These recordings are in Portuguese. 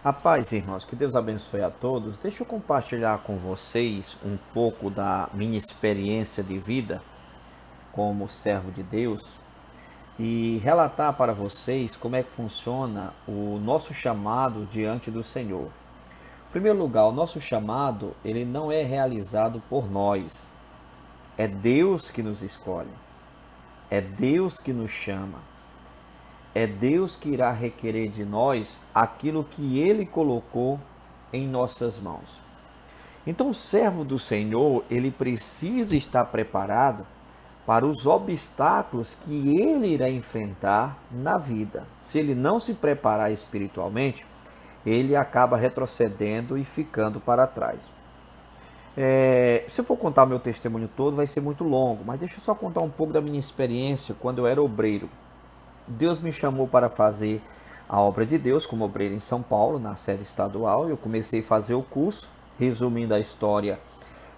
A paz, irmãos, que Deus abençoe a todos. Deixa eu compartilhar com vocês um pouco da minha experiência de vida como servo de Deus e relatar para vocês como é que funciona o nosso chamado diante do Senhor. Em primeiro lugar, o nosso chamado, ele não é realizado por nós. É Deus que nos escolhe. É Deus que nos chama. É Deus que irá requerer de nós aquilo que Ele colocou em nossas mãos. Então, o servo do Senhor, ele precisa estar preparado para os obstáculos que ele irá enfrentar na vida. Se ele não se preparar espiritualmente, ele acaba retrocedendo e ficando para trás. Se eu for contar o meu testemunho todo, vai ser muito longo, mas deixa eu só contar um pouco da minha experiência quando eu era obreiro. Deus me chamou para fazer a obra de Deus como obreiro em São Paulo, na sede estadual. Eu comecei a fazer o curso. Resumindo a história,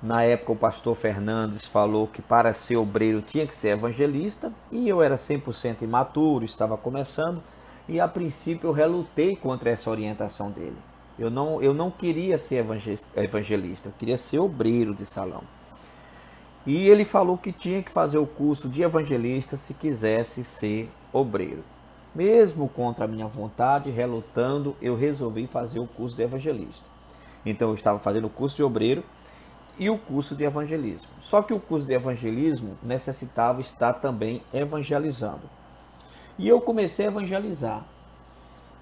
na época o pastor Fernandes falou que para ser obreiro tinha que ser evangelista, e eu era 100% imaturo, estava começando, e a princípio eu relutei contra essa orientação dele. Eu não queria ser evangelista, eu queria ser obreiro de salão. E ele falou que tinha que fazer o curso de evangelista se quisesse ser obreiro. Mesmo contra a minha vontade, relutando, eu resolvi fazer o curso de evangelista. Então eu estava fazendo o curso de obreiro e o curso de evangelismo. Só que o curso de evangelismo necessitava estar também evangelizando. E eu comecei a evangelizar.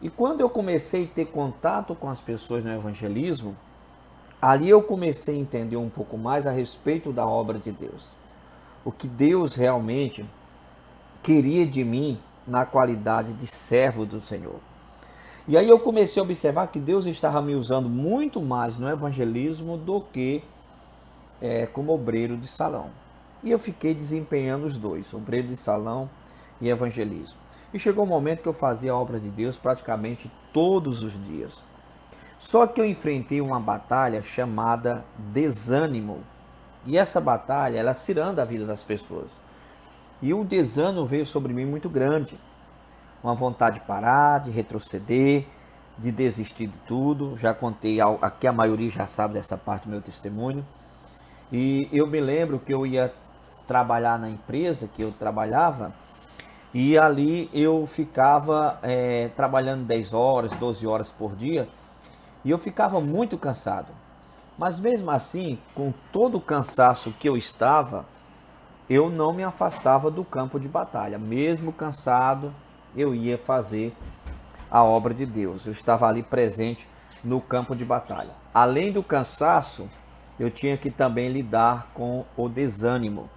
E quando eu comecei a ter contato com as pessoas no evangelismo, ali eu comecei a entender um pouco mais a respeito da obra de Deus. O que Deus realmente queria de mim na qualidade de servo do Senhor. E aí eu comecei a observar que Deus estava me usando muito mais no evangelismo do que como obreiro de salão. E eu fiquei desempenhando os dois, obreiro de salão e evangelismo. E chegou um momento que eu fazia a obra de Deus praticamente todos os dias. Só que eu enfrentei uma batalha chamada desânimo. E essa batalha, ela ciranda a vida das pessoas. E o desânimo veio sobre mim muito grande. Uma vontade de parar, de retroceder, de desistir de tudo. Já contei, aqui a maioria já sabe dessa parte do meu testemunho. E eu me lembro que eu ia trabalhar na empresa que eu trabalhava, e ali eu ficava trabalhando 10 horas, 12 horas por dia, e eu ficava muito cansado. Mas mesmo assim, com todo o cansaço que eu estava, eu não me afastava do campo de batalha. Mesmo cansado, eu ia fazer a obra de Deus. Eu estava ali presente no campo de batalha. Além do cansaço, eu tinha que também lidar com o desânimo.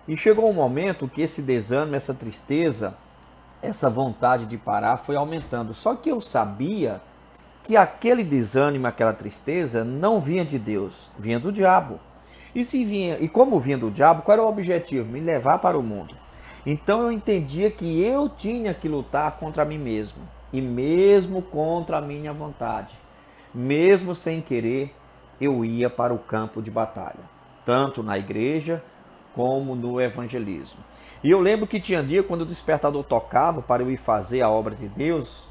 E chegou um momento que esse desânimo, essa tristeza, essa vontade de parar foi aumentando. Só que eu sabia que aquele desânimo, aquela tristeza não vinha de Deus, vinha do diabo. E como vinha do diabo, qual era o objetivo? Me levar para o mundo. Então eu entendia que eu tinha que lutar contra mim mesmo. E mesmo contra a minha vontade, mesmo sem querer, eu ia para o campo de batalha. Tanto na igreja como no evangelismo. E eu lembro que tinha dia quando o despertador tocava para eu ir fazer a obra de Deus,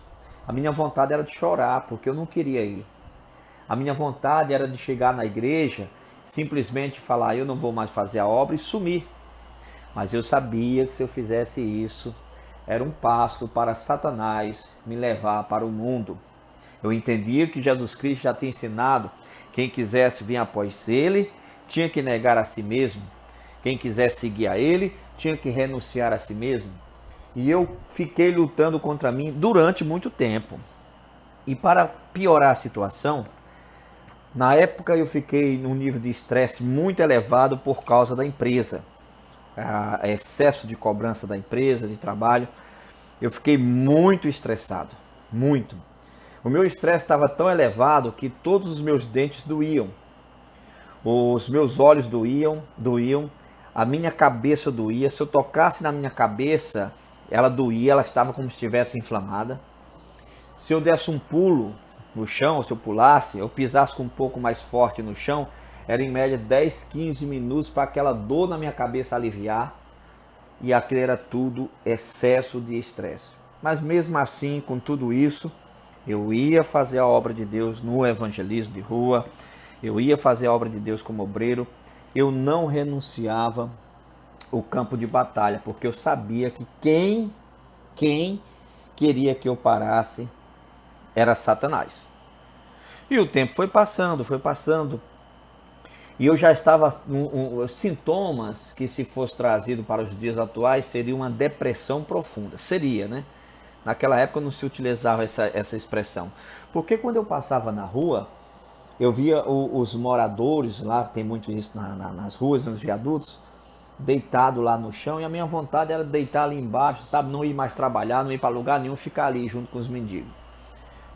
a minha vontade era de chorar, porque eu não queria ir. A minha vontade era de chegar na igreja, simplesmente falar, eu não vou mais fazer a obra e sumir. Mas eu sabia que se eu fizesse isso, era um passo para Satanás me levar para o mundo. Eu entendia que Jesus Cristo já tinha ensinado, quem quisesse vir após ele, tinha que negar a si mesmo. Quem quisesse seguir a ele, tinha que renunciar a si mesmo. E eu fiquei lutando contra mim durante muito tempo. E para piorar a situação, na época eu fiquei num nível de estresse muito elevado por causa da empresa. Excesso de cobrança da empresa, de trabalho. Eu fiquei muito estressado, muito. O meu estresse estava tão elevado que todos os meus dentes doíam. Os meus olhos doíam, a minha cabeça doía. Se eu tocasse na minha cabeça, ela doía, ela estava como se estivesse inflamada. Se eu desse um pulo no chão, se eu pulasse, eu pisasse com um pouco mais forte no chão, era em média 10, 15 minutos para aquela dor na minha cabeça aliviar. E aquilo era tudo excesso de estresse. Mas mesmo assim, com tudo isso, Eu ia fazer a obra de Deus no evangelismo de rua, eu ia fazer a obra de Deus como obreiro, eu não renunciava o campo de batalha, porque eu sabia que quem queria que eu parasse era Satanás. E o tempo foi passando, e eu já estava sintomas que, se fosse trazido para os dias atuais, seria uma depressão profunda. Seria, né? Naquela época não se utilizava essa expressão. Porque quando eu passava na rua, eu via os moradores lá, tem muito isso nas ruas, nos viadutos, deitado lá no chão, e a minha vontade era deitar ali embaixo, sabe? Não ir mais trabalhar, não ir para lugar nenhum, ficar ali junto com os mendigos.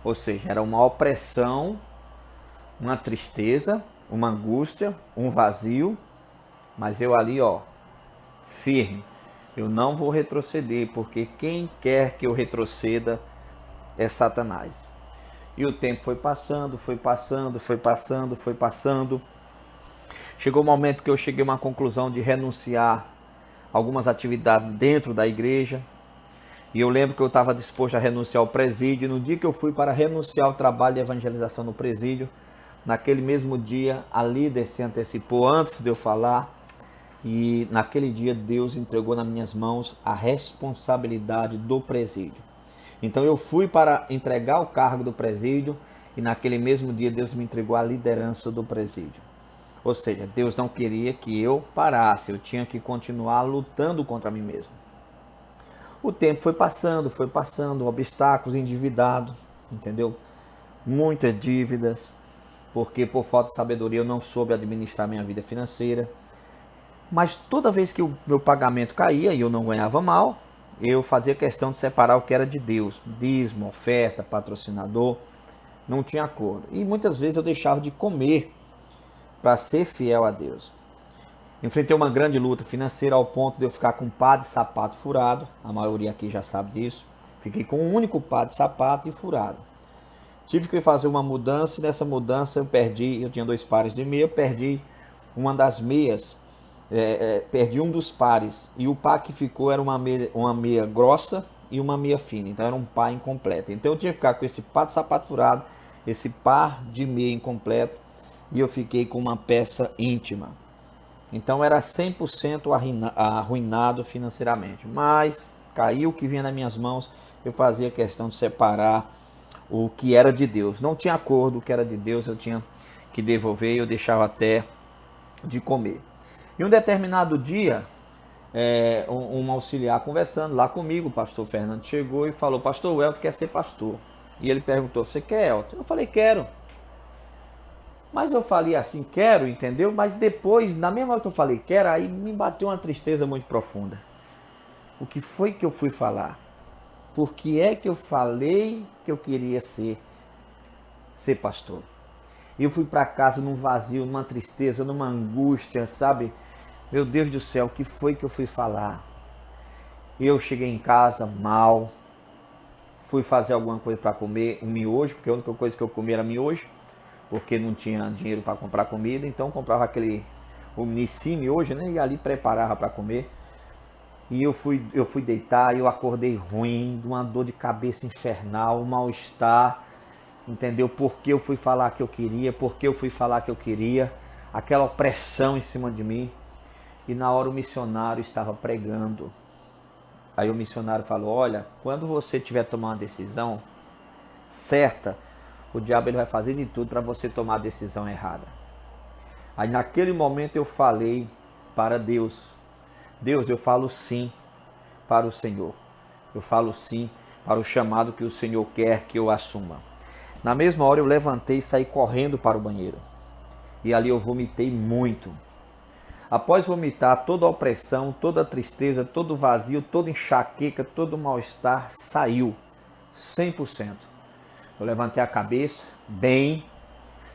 Ou seja, era uma opressão, uma tristeza, uma angústia, um vazio, mas eu ali, ó, firme. Eu não vou retroceder, porque quem quer que eu retroceda é Satanás. E o tempo foi passando, foi passando, foi passando, foi passando. Chegou o momento que eu cheguei a uma conclusão de renunciar algumas atividades dentro da igreja. E eu lembro que eu estava disposto a renunciar ao presídio. No dia que eu fui para renunciar ao trabalho de evangelização no presídio, naquele mesmo dia, a líder se antecipou antes de eu falar. E naquele dia Deus entregou nas minhas mãos a responsabilidade do presídio. Então eu fui para entregar o cargo do presídio e naquele mesmo dia Deus me entregou a liderança do presídio. Ou seja, Deus não queria que eu parasse, eu tinha que continuar lutando contra mim mesmo. O tempo foi passando, obstáculos, endividado, entendeu? Muitas dívidas, porque por falta de sabedoria eu não soube administrar minha vida financeira. Mas toda vez que o meu pagamento caía e eu não ganhava mal, eu fazia questão de separar o que era de Deus. Dízimo, oferta, patrocinador, não tinha acordo. E muitas vezes eu deixava de comer para ser fiel a Deus. Enfrentei uma grande luta financeira ao ponto de eu ficar com um par de sapato furado. A maioria aqui já sabe disso. Fiquei com um único par de sapato e furado. Tive que fazer uma mudança e nessa mudança eu tinha 2 pares de meia, eu perdi uma das meias. Perdi um dos pares e o par que ficou era uma meia grossa e uma meia fina, então era um par incompleto. Então eu tinha que ficar com esse par de sapato furado, esse par de meia incompleto, e eu fiquei com uma peça íntima. Então era 100% arruinado financeiramente, mas caiu o que vinha nas minhas mãos, eu fazia questão de separar o que era de Deus. Não tinha acordo, o que era de Deus eu tinha que devolver, eu deixava até de comer. Em um determinado dia, um auxiliar conversando lá comigo, o pastor Fernando chegou e falou: pastor, o Elton quer ser pastor. E ele perguntou: você quer, Elton? Eu falei: quero. Mas eu falei assim: quero, entendeu? Mas depois, na mesma hora que eu falei quero, aí me bateu uma tristeza muito profunda. O que foi que eu fui falar? Por que é que eu falei que eu queria ser pastor? E eu fui para casa num vazio, numa tristeza, numa angústia, sabe? Meu Deus do céu, o que foi que eu fui falar? Eu cheguei em casa mal, fui fazer alguma coisa para comer, um miojo, porque a única coisa que eu comia era miojo, porque não tinha dinheiro para comprar comida, então comprava o Nissin miojo, né? E ali preparava para comer. E eu fui deitar, eu acordei ruim, de uma dor de cabeça infernal, um mal-estar, entendeu? Porque eu fui falar que eu queria, porque eu fui falar que eu queria, aquela opressão em cima de mim. E na hora o missionário estava pregando. Aí o missionário falou: olha, quando você tiver tomar uma decisão certa, o diabo ele vai fazer de tudo para você tomar a decisão errada. Aí naquele momento eu falei para Deus: Deus, eu falo sim para o Senhor. Eu falo sim para o chamado que o Senhor quer que eu assuma. Na mesma hora eu levantei e saí correndo para o banheiro. E ali eu vomitei muito. Após vomitar, toda a opressão, toda a tristeza, todo o vazio, toda a enxaqueca, todo o mal-estar saiu 100%. Eu levantei a cabeça, bem,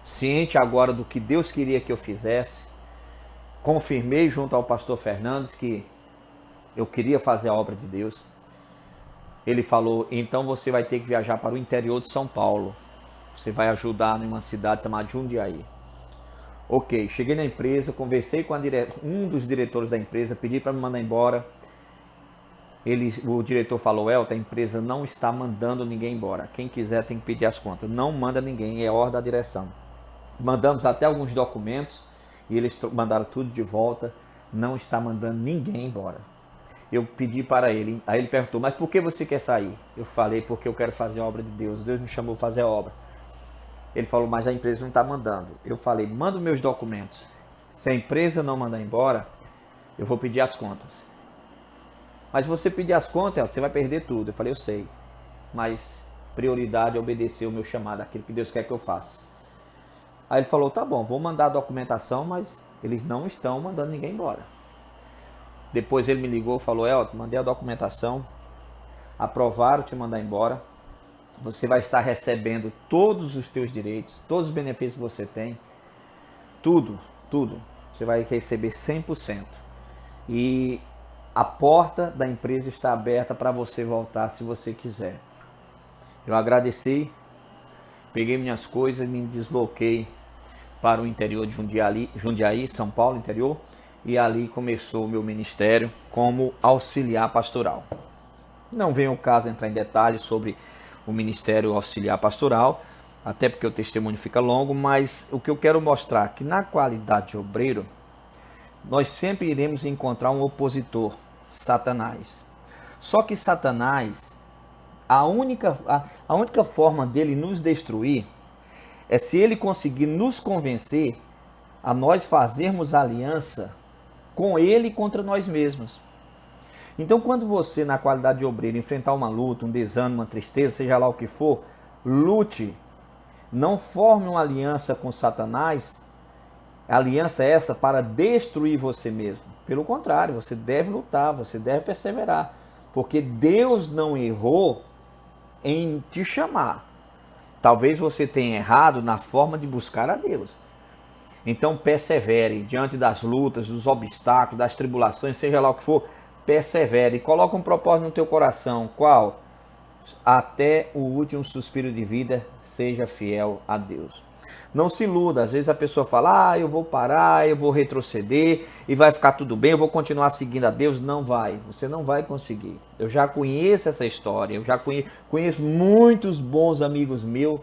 ciente agora do que Deus queria que eu fizesse. Confirmei junto ao pastor Fernandes que eu queria fazer a obra de Deus. Ele falou: então você vai ter que viajar para o interior de São Paulo. Você vai ajudar em uma cidade chamada Jundiaí. Ok, cheguei na empresa, conversei com um dos diretores da empresa, pedi para me mandar embora. O diretor falou, Elton, a empresa não está mandando ninguém embora. Quem quiser tem que pedir as contas. Não manda ninguém, é ordem da direção. Mandamos até alguns documentos e eles mandaram tudo de volta. Não está mandando ninguém embora. Eu pedi para ele, aí ele perguntou, mas por que você quer sair? Eu falei, porque eu quero fazer a obra de Deus. Deus me chamou para fazer a obra. Ele falou, mas a empresa não está mandando. Eu falei, manda os meus documentos. Se a empresa não mandar embora, eu vou pedir as contas. Mas se você pedir as contas, você vai perder tudo. Eu falei, eu sei. Mas prioridade é obedecer o meu chamado, aquilo que Deus quer que eu faça. Aí ele falou, tá bom, vou mandar a documentação, mas eles não estão mandando ninguém embora. Depois ele me ligou e falou, Elton, mandei a documentação, aprovaram te mandar embora. Você vai estar recebendo todos os teus direitos, todos os benefícios que você tem. Tudo. Você vai receber 100%. E a porta da empresa está aberta para você voltar se você quiser. Eu agradeci, peguei minhas coisas e me desloquei para o interior de Jundiaí, São Paulo, interior, e ali começou o meu ministério como auxiliar pastoral. Não vem o caso entrar em detalhes sobre o ministério auxiliar pastoral, até porque o testemunho fica longo, mas o que eu quero mostrar é que na qualidade de obreiro, nós sempre iremos encontrar um opositor, Satanás. Só que Satanás, a única forma dele nos destruir é se ele conseguir nos convencer a nós fazermos aliança com ele contra nós mesmos. Então, quando você, na qualidade de obreiro, enfrentar uma luta, um desânimo, uma tristeza, seja lá o que for, lute. Não forme uma aliança com Satanás, aliança essa para destruir você mesmo. Pelo contrário, você deve lutar, você deve perseverar. Porque Deus não errou em te chamar. Talvez você tenha errado na forma de buscar a Deus. Então persevere diante das lutas, dos obstáculos, das tribulações, seja lá o que for, persevere. Coloca um propósito no teu coração. Qual? Até o último suspiro de vida, seja fiel a Deus. Não se iluda. Às vezes a pessoa fala, eu vou parar, eu vou retroceder e vai ficar tudo bem, eu vou continuar seguindo a Deus. Não vai, você não vai conseguir. Eu já conheço essa história, eu já conheço muitos bons amigos meus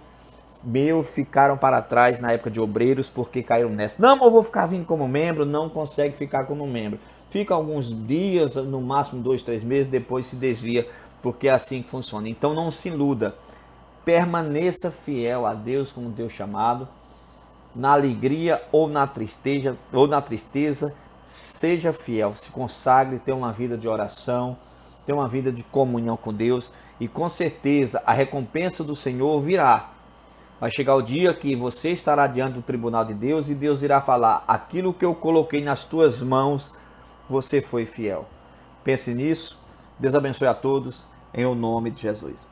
ficaram para trás na época de obreiros porque caíram nessa. Não, eu vou ficar vindo como membro, não consegue ficar como membro. Fica alguns dias, no máximo 2, 3 meses, depois se desvia, porque é assim que funciona. Então não se iluda. Permaneça fiel a Deus como Deus chamado. Na alegria ou na tristeza, seja fiel, se consagre, tenha uma vida de oração, tenha uma vida de comunhão com Deus e com certeza a recompensa do Senhor virá. Vai chegar o dia que você estará diante do tribunal de Deus e Deus irá falar, aquilo que eu coloquei nas tuas mãos, você foi fiel. Pense nisso. Deus abençoe a todos, em o nome de Jesus.